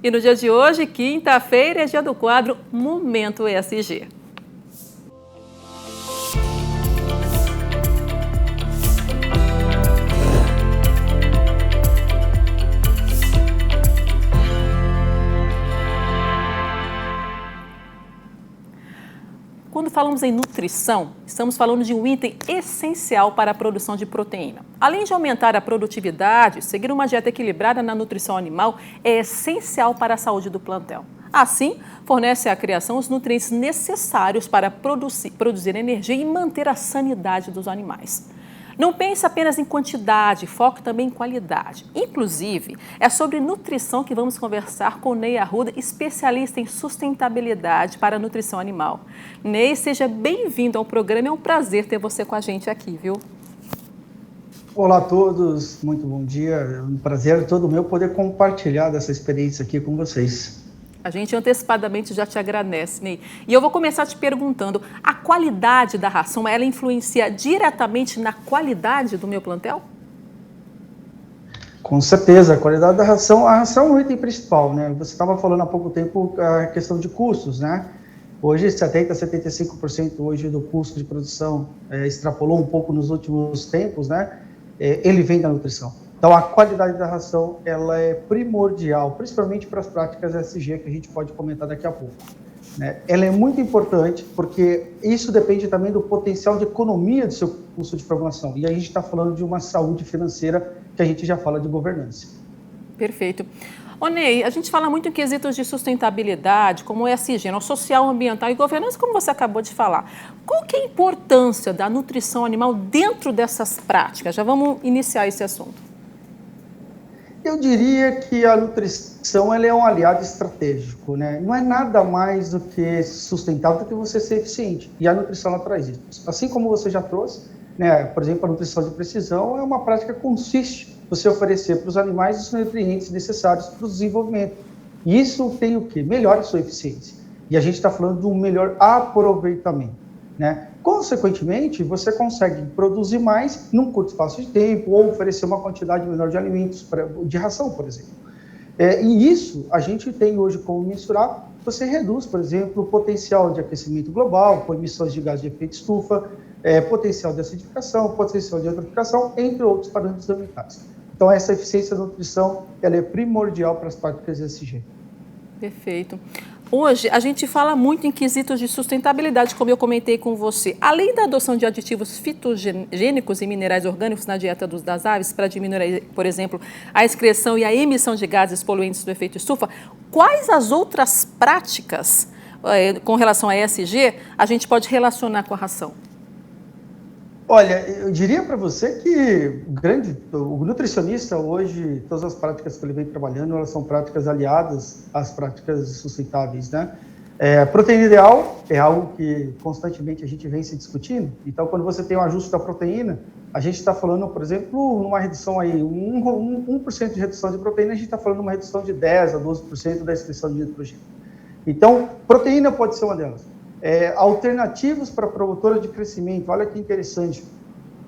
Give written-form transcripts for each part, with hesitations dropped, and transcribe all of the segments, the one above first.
E no dia de hoje, quinta-feira, é dia do quadro Momento ESG. Quando falamos em nutrição, estamos falando de um item essencial para a produção de proteína. Além de aumentar a produtividade, seguir uma dieta equilibrada na nutrição animal é essencial para a saúde do plantel. Assim, fornece à criação os nutrientes necessários para produzir energia e manter a sanidade dos animais. Não pense apenas em quantidade, foque também em qualidade. Inclusive, é sobre nutrição que vamos conversar com Ney Arruda, especialista em sustentabilidade para a nutrição animal. Ney, seja bem-vindo ao programa, é um prazer ter você com a gente aqui, viu? Olá a todos, muito bom dia, é um prazer todo meu poder compartilhar dessa experiência aqui com vocês. A gente antecipadamente já te agradece, Ney. E eu vou começar te perguntando, a qualidade da ração, ela influencia diretamente na qualidade do meu plantel? Com certeza, a qualidade da ração, a ração é um item principal, né? Você estava falando há pouco tempo a questão de custos, né? Hoje, 70% a 75% hoje do custo de produção extrapolou um pouco nos últimos tempos, né? Ele vem da nutrição. Então, a qualidade da ração, ela é primordial, principalmente para as práticas ESG, que a gente pode comentar daqui a pouco, né? Ela é muito importante, porque isso depende também do potencial de economia do seu custo de formulação. E a gente está falando de uma saúde financeira, que a gente já fala de governança. Perfeito. Ô Ney, a gente fala muito em quesitos de sustentabilidade, como ESG, social, ambiental e governança, como você acabou de falar. Qual que é a importância da nutrição animal dentro dessas práticas? Já vamos iniciar esse assunto. Eu diria que a nutrição ela é um aliado estratégico, né? Não é nada mais do que sustentável do que você ser eficiente. E a nutrição ela traz isso. Assim como você já trouxe, né? Por exemplo, a nutrição de precisão é uma prática que consiste em você oferecer para os animais os nutrientes necessários para o desenvolvimento. E isso tem o quê? Melhora a sua eficiência. E a gente está falando de um melhor aproveitamento, né? Consequentemente, você consegue produzir mais num curto espaço de tempo ou oferecer uma quantidade menor de alimentos, de ração, por exemplo. E isso a gente tem hoje como mensurar. Você reduz, por exemplo, o potencial de aquecimento global, com emissões de gás de efeito estufa, potencial de acidificação, potencial de eutroficação, entre outros parâmetros ambientais. Então, essa eficiência da nutrição ela é primordial para as práticas ESG. Perfeito. Hoje, a gente fala muito em quesitos de sustentabilidade, como eu comentei com você. Além da adoção de aditivos fitogênicos e minerais orgânicos na dieta das aves, para diminuir, por exemplo, a excreção e a emissão de gases poluentes do efeito estufa, quais as outras práticas com relação a ESG a gente pode relacionar com a ração? Olha, eu diria para você que o nutricionista hoje, todas as práticas que ele vem trabalhando, elas são práticas aliadas às práticas sustentáveis, né? Proteína ideal é algo que constantemente a gente vem se discutindo. Então, quando você tem um ajuste da proteína, a gente está falando, por exemplo, numa redução aí, 1% de redução de proteína, a gente está falando de uma redução de 10% a 12% da excreção de nitrogênio. Então, proteína pode ser uma delas. Alternativos para promotor de crescimento, olha que interessante.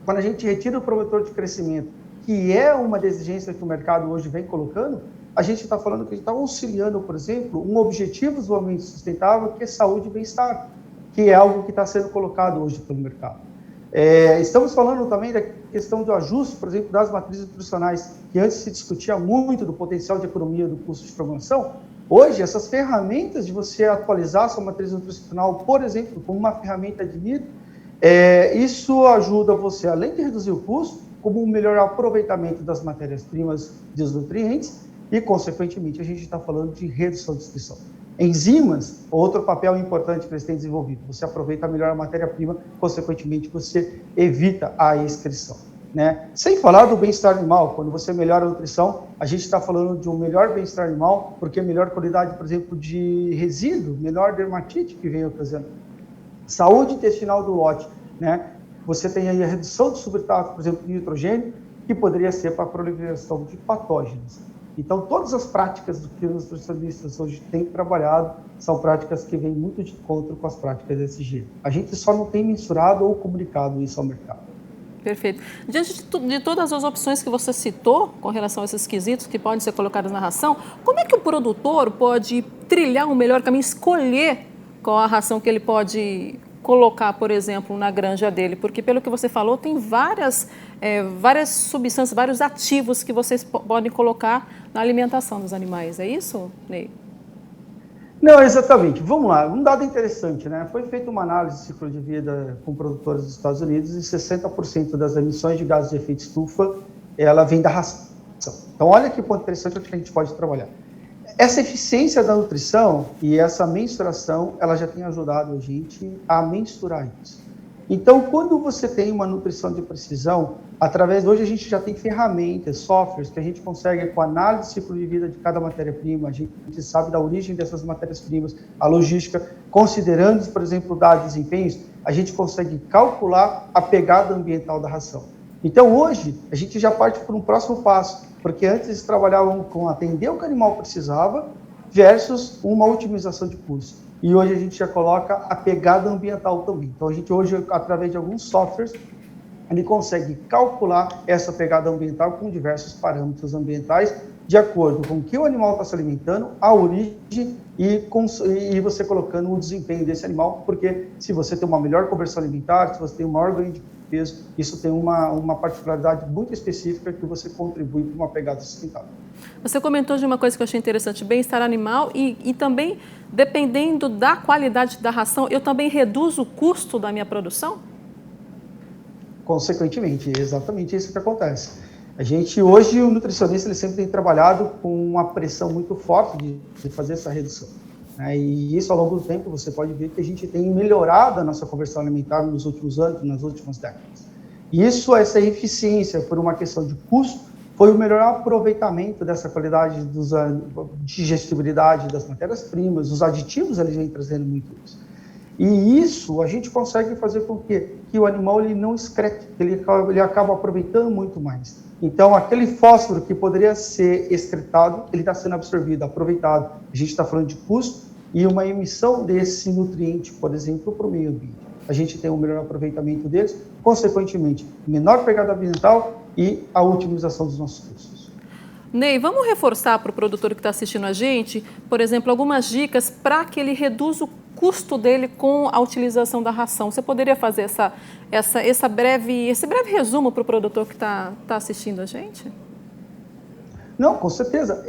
Quando a gente retira o promotor de crescimento, que é uma exigência que o mercado hoje vem colocando, a gente está falando que a gente está auxiliando, por exemplo, um objetivo de desenvolvimento sustentável, que é saúde e bem-estar, que é algo que está sendo colocado hoje pelo mercado. Estamos falando também da questão do ajuste, por exemplo, das matrizes nutricionais, que antes se discutia muito do potencial de economia do custo de formulação. Hoje, essas ferramentas de você atualizar a sua matriz nutricional, por exemplo, como uma ferramenta de NID, isso ajuda você, além de reduzir o custo, como um melhor aproveitamento das matérias-primas dos nutrientes e, consequentemente, a gente está falando de redução de excreção. Enzimas, outro papel importante que eles têm desenvolvido. Você aproveita melhor a matéria-prima, consequentemente, você evita a excreção, né? Sem falar do bem-estar animal. Quando você melhora a nutrição, a gente está falando de um melhor bem-estar animal, porque melhor qualidade, por exemplo, de resíduo, menor dermatite que vem ocasionando. Saúde intestinal do lote, né? Você tem aí a redução do substrato, por exemplo, de nitrogênio, que poderia ser para a proliferação de patógenos. Então, todas as práticas do que os nutricionistas hoje têm trabalhado são práticas que vêm muito de encontro com as práticas ESG. A gente só não tem mensurado ou comunicado isso ao mercado. Perfeito. Diante de todas as opções que você citou com relação a esses quesitos que podem ser colocados na ração, como é que o produtor pode trilhar um melhor caminho, escolher qual a ração que ele pode colocar, por exemplo, na granja dele? Porque, pelo que você falou, tem várias substâncias, vários ativos que vocês podem colocar na alimentação dos animais. É isso, Ney? Não, exatamente. Vamos lá, um dado interessante, né? Foi feita uma análise de ciclo de vida com produtores dos Estados Unidos e 60% das emissões de gases de efeito estufa, ela vem da ração. Então, olha que ponto interessante onde a gente pode trabalhar. Essa eficiência da nutrição e essa mensuração, ela já tem ajudado a gente a mensurar isso. Então, quando você tem uma nutrição de precisão, hoje a gente já tem ferramentas, softwares, que a gente consegue, com a análise do ciclo de vida de cada matéria-prima, a gente sabe da origem dessas matérias-primas, a logística, considerando, por exemplo, dados de desempenhos, a gente consegue calcular a pegada ambiental da ração. Então, hoje, a gente já parte para um próximo passo, porque antes eles trabalhavam com atender o que o animal precisava versus uma otimização de custo. E hoje a gente já coloca a pegada ambiental também. Então, a gente hoje, através de alguns softwares, ele consegue calcular essa pegada ambiental com diversos parâmetros ambientais, de acordo com o que o animal está se alimentando, a origem e você colocando o desempenho desse animal, porque se você tem uma melhor conversão alimentar, se você tem um maior ganho de peso, isso tem uma particularidade muito específica que você contribui para uma pegada sustentável. Você comentou de uma coisa que eu achei interessante, bem-estar animal e também, dependendo da qualidade da ração, eu também reduzo o custo da minha produção? Consequentemente, é exatamente isso que acontece. A gente, hoje, o nutricionista, ele sempre tem trabalhado com uma pressão muito forte de fazer essa redução. Né? E isso, ao longo do tempo, você pode ver que a gente tem melhorado a nossa conversão alimentar nos últimos anos, nas últimas décadas. E isso, essa eficiência, por uma questão de custo, foi o melhor aproveitamento dessa qualidade de digestibilidade das matérias-primas, os aditivos, eles vêm trazendo muito isso. E isso a gente consegue fazer com que o animal ele não excrete, ele acaba aproveitando muito mais. Então, aquele fósforo que poderia ser excretado, ele está sendo absorvido, aproveitado. A gente está falando de custo e uma emissão desse nutriente, por exemplo, para o meio ambiente. A gente tem um melhor aproveitamento deles, consequentemente, menor pegada ambiental e a otimização dos nossos custos. Ney, vamos reforçar para o produtor que está assistindo a gente, por exemplo, algumas dicas para que ele reduza o custo dele com a utilização da ração. Você poderia fazer esse breve resumo para o produtor que está assistindo a gente? Não, com certeza.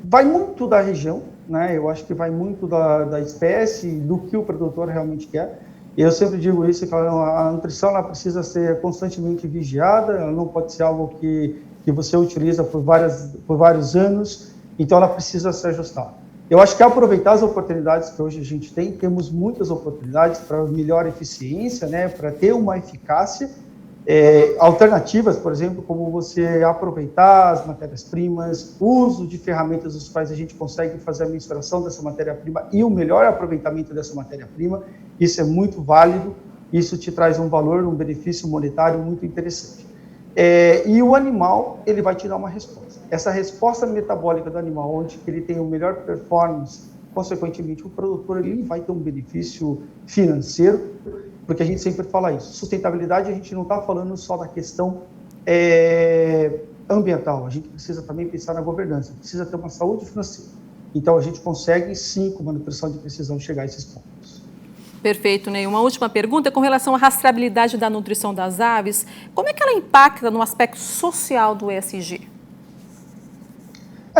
Vai muito da região, né? Eu acho que vai muito da espécie, do que o produtor realmente quer. Eu sempre digo isso, que a nutrição ela precisa ser constantemente vigiada, ela não pode ser algo que você utiliza por vários anos, então ela precisa se ajustar. Eu acho que aproveitar as oportunidades que hoje a gente tem, temos muitas oportunidades para melhor eficiência, né, para ter uma eficácia, alternativas, por exemplo, como você aproveitar as matérias-primas, uso de ferramentas dos quais a gente consegue fazer a mensuração dessa matéria-prima e o melhor aproveitamento dessa matéria-prima, isso é muito válido, isso te traz um valor, um benefício monetário muito interessante. E o animal, ele vai te dar uma resposta. Essa resposta metabólica do animal, onde ele tem o melhor performance, consequentemente, o produtor ele vai ter um benefício financeiro, porque a gente sempre fala isso. Sustentabilidade, a gente não está falando só da questão ambiental, a gente precisa também pensar na governança, precisa ter uma saúde financeira. Então, a gente consegue, sim, com uma nutrição de precisão, chegar a esses pontos. Perfeito, Ney. Uma última pergunta com relação à rastreabilidade da nutrição das aves. Como é que ela impacta no aspecto social do ESG?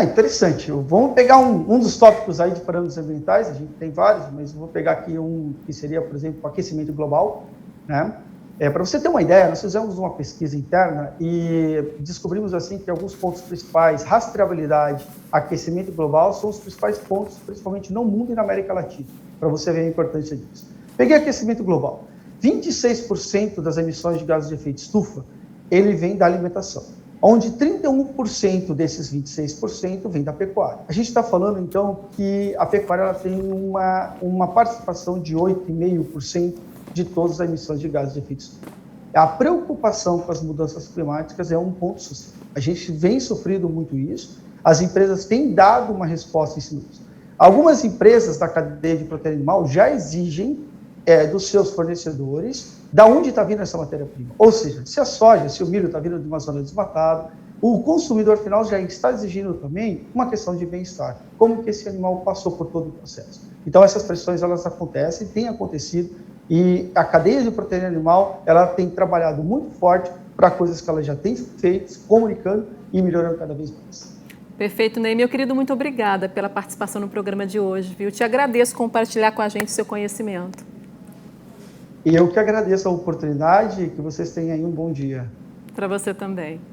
Interessante. Vamos pegar um dos tópicos aí de parâmetros ambientais, a gente tem vários, mas vou pegar aqui um que seria, por exemplo, o aquecimento global. Né? Para você ter uma ideia, nós fizemos uma pesquisa interna e descobrimos assim que alguns pontos principais, rastreabilidade, aquecimento global, são os principais pontos, principalmente no mundo e na América Latina, para você ver a importância disso. Peguei aquecimento global. 26% das emissões de gases de efeito estufa, ele vem da alimentação, onde 31% desses 26% vem da pecuária. A gente está falando, então, que a pecuária ela tem uma participação de 8,5% de todas as emissões de gases de efeito estufa. A preocupação com as mudanças climáticas é um ponto social. A gente vem sofrendo muito isso, as empresas têm dado uma resposta em cima disso. Algumas empresas da cadeia de proteína animal já exigem dos seus fornecedores da onde está vindo essa matéria-prima. Ou seja, se a soja, se o milho está vindo de uma zona desmatada, o consumidor final já está exigindo também uma questão de bem-estar. Como que esse animal passou por todo o processo. Então, essas pressões, elas acontecem, têm acontecido, e a cadeia de proteína animal, ela tem trabalhado muito forte para coisas que ela já tem feito, comunicando e melhorando cada vez mais. Perfeito, Ney. Meu querido, muito obrigada pela participação no programa de hoje, viu? Te agradeço compartilhar com a gente seu conhecimento. E eu que agradeço a oportunidade e que vocês tenham aí um bom dia. Para você também.